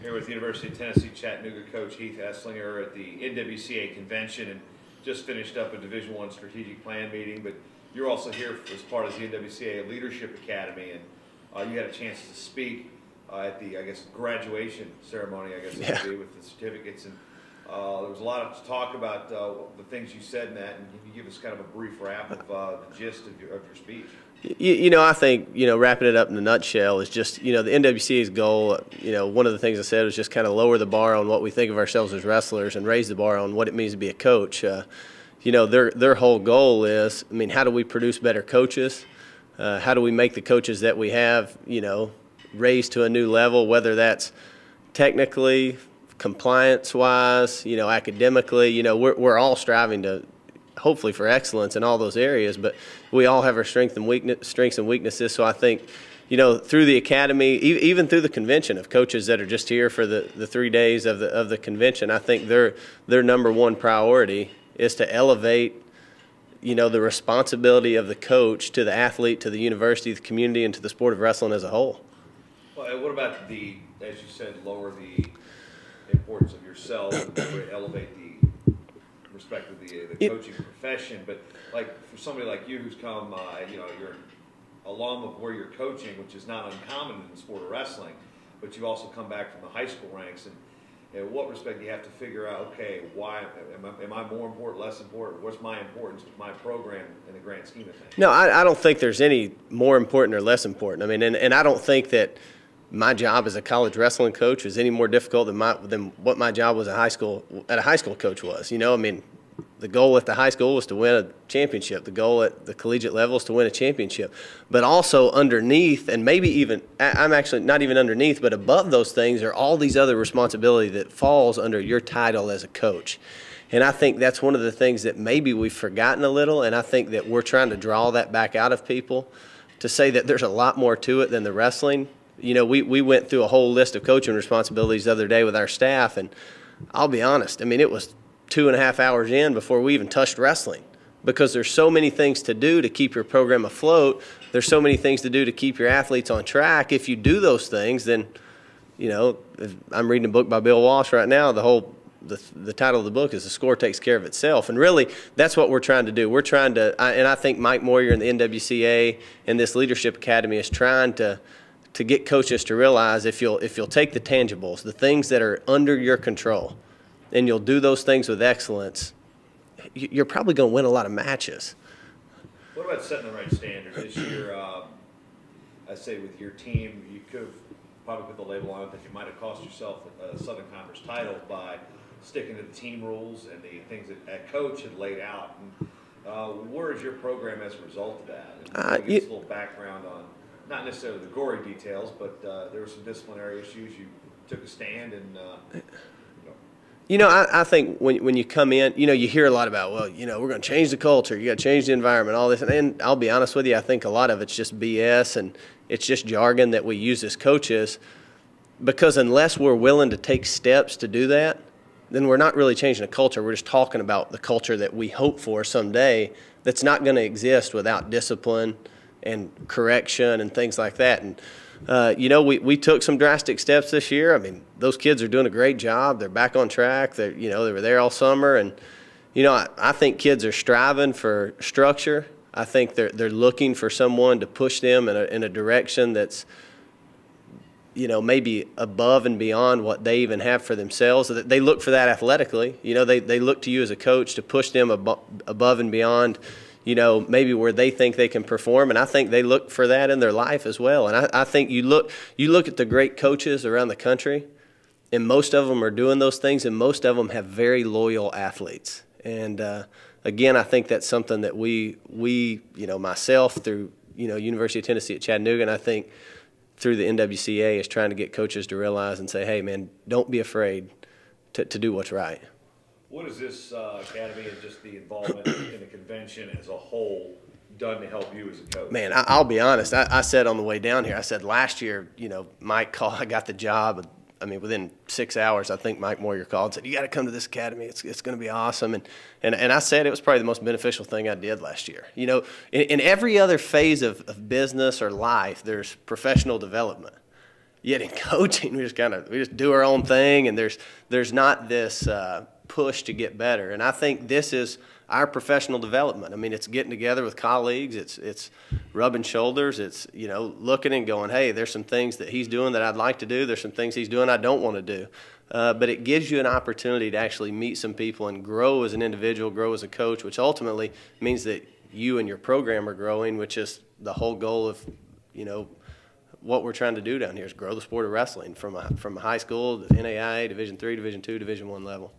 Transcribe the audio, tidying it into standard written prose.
Here with University of Tennessee Chattanooga coach Heath Eslinger at the NWCA Convention, and just finished up a Division I strategic plan meeting. But you're also here as part of the NWCA Leadership Academy, and you had a chance to speak at the, I guess, graduation ceremony, I guess it would be, with the certificates. And there was a lot of talk about the things you said in that, and can you give us kind of a brief wrap of the gist of your speech? I think, wrapping it up in a nutshell is just, the NWCA's goal, one of the things I said was just kind of lower the bar on what we think of ourselves as wrestlers and raise the bar on what it means to be a coach. Their whole goal is, how do we produce better coaches? How do we make the coaches that we have, raised to a new level, whether that's technically, compliance-wise, academically. We're all striving to, hopefully, for excellence in all those areas, but we all have our strengths and weaknesses. So I think, through the academy, even through the convention of coaches that are just here for the 3 days of the convention, I think their number one priority is to elevate, the responsibility of the coach to the athlete, to the university, the community, and to the sport of wrestling as a whole. Well, what about as you said, lower the importance of yourself and elevate the respect of the coaching profession? But like for somebody like you who's come, you're an alum of where you're coaching, which is not uncommon in the sport of wrestling, but you've also come back from the high school ranks. And in what respect do you have to figure out, okay, why am I more important, less important? What's my importance to my program in the grand scheme of things? No, I don't think there's any more important or less important. And I don't think that my job as a college wrestling coach is any more difficult than what my job was at a high school coach was. The goal at the high school was to win a championship. The goal at the collegiate level is to win a championship. But also underneath, and maybe even, I'm actually not even underneath, but above those things are all these other responsibility that falls under your title as a coach. And I think that's one of the things that maybe we've forgotten a little, and I think that we're trying to draw that back out of people to say that there's a lot more to it than the wrestling. We went through a whole list of coaching responsibilities the other day with our staff, and I'll be honest, it was 2.5 hours in before we even touched wrestling, because there's so many things to do to keep your program afloat. There's so many things to do to keep your athletes on track. If you do those things, then, I'm reading a book by Bill Walsh right now. The title of the book is "The Score Takes Care of Itself," and really that's what we're trying to do. We're trying to, and I think Mike Moyer in the NWCA and this Leadership Academy is trying to get coaches to realize if you'll take the tangibles, the things that are under your control, and you'll do those things with excellence, you're probably going to win a lot of matches. What about setting the right standard this year? I say with your team, you could have probably put the label on it that you might have cost yourself a Southern Conference title by sticking to the team rules and the things that a coach had laid out. And, where is your program as a result of that? And give us a little background on, not necessarily the gory details, but there were some disciplinary issues. You took a stand and I think when you come in, you hear a lot about, well, we're going to change the culture, you got to change the environment, all this. And I'll be honest with you, I think a lot of it's just BS, and it's just jargon that we use as coaches, because unless we're willing to take steps to do that, then we're not really changing the culture. We're just talking about the culture that we hope for someday that's not going to exist without discipline and correction and things like that. And we took some drastic steps this year. Those kids are doing a great job. They're back on track. They were there all summer, and I think kids are striving for structure. I think they're looking for someone to push them in a direction that's maybe above and beyond what they even have for themselves. They look for that athletically. They look to you as a coach to push them above and beyond, maybe where they think they can perform, and I think they look for that in their life as well. And I think you look at the great coaches around the country, and most of them are doing those things, and most of them have very loyal athletes. And again, I think that's something that we myself through University of Tennessee at Chattanooga, and I think through the NWCA is trying to get coaches to realize and say, hey man, don't be afraid to do what's right. What has this academy and just the involvement in the convention as a whole done to help you as a coach? Man, I'll be honest. I said on the way down here, I said last year, Mike called, I got the job. Within 6 hours, I think Mike Moyer called and said, you got to come to this academy. It's going to be awesome. And I said it was probably the most beneficial thing I did last year. In every other phase of business or life, there's professional development. Yet in coaching, we just do our own thing, and there's not this push to get better. And I think this is our professional development. I mean, it's getting together with colleagues. It's rubbing shoulders. It's, you know, looking and going, hey, there's some things that he's doing that I'd like to do. There's some things he's doing I don't want to do. But it gives you an opportunity to actually meet some people and grow as an individual, grow as a coach, which ultimately means that you and your program are growing, which is the whole goal of, you know, what we're trying to do down here is grow the sport of wrestling from a high school to NAIA, Division III, Division II, Division I level.